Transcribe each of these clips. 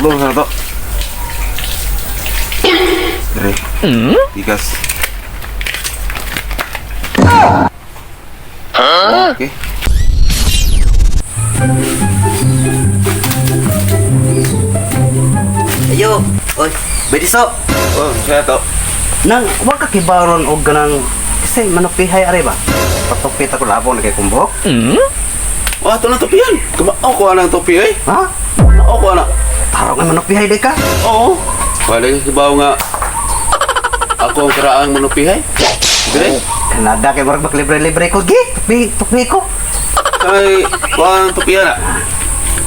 Belum satu. Dari. Tigas. Oke. Ayo, oy, bediso. Oh, saya tahu. Nang wa ka kibaron og ganang kasi manupihay are ba? Patupit ako labon kay kumbok. Wah, ito na topian. Kumao ko anang topi eh. Ha? Kumao ko anak. Tarong nga manupihay day ka. Oo. Balik si bawo nga. Ako ang karaang manupihay. Dire. Kanada kay murag libre-libre ko gi. Tupi ko. Kay kuan topian na.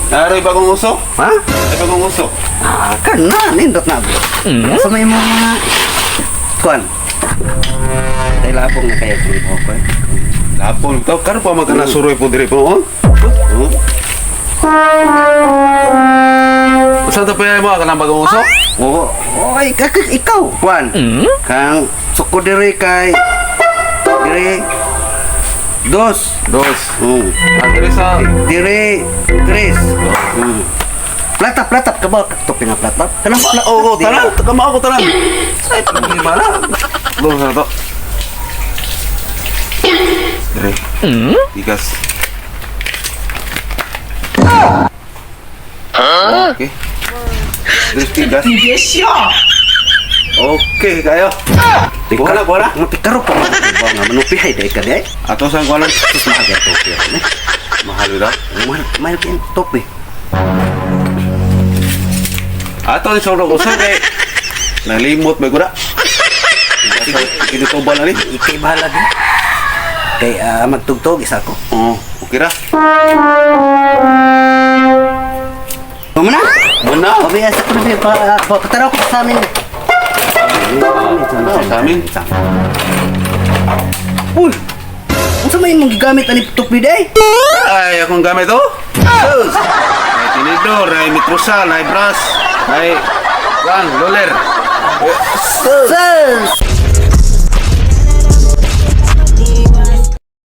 Naroy ba kong uso? Ha? Ay ba kong uso? Ah, kana nindot na bro. Sa may mga kuan. Tay labong na kaya kumbok ko. Lapon to karo pa magkana suroy po dire po. Usa to pa mo kanang bagong uso? Oo. Oy, ikaw. Kuan. Kang suko diri kay diri dos. Dos. Dire sa Dire tres. Platap kabal topi na platap. Kanang oo, tanan, kamao ko tanan. Ay, gimana? Belum satu. Dari. Tigas. Oke. Terus tigas. Oke, kayo. Kuala. Tikaro pa mo ba nga manupihay day ka day. Atau sang kuala. Sus maga topi. Mahal ito. Mahal kin topi. Atau ni sorok ko sa kay nalimot may gura. Ini tobal na ni. Ikay bahala din. Kay magtugtog isa ko. Oh, okay ra. Muna? Muna. Pabiasa ko na pataraw ko sa amin. Sa amin. Uy! Unsa may mong gigamit ani topi day? Ay, akong gamit to. Sus! Ay, tinidor, ay mitrusal, ay brass, ay, roller. Sus!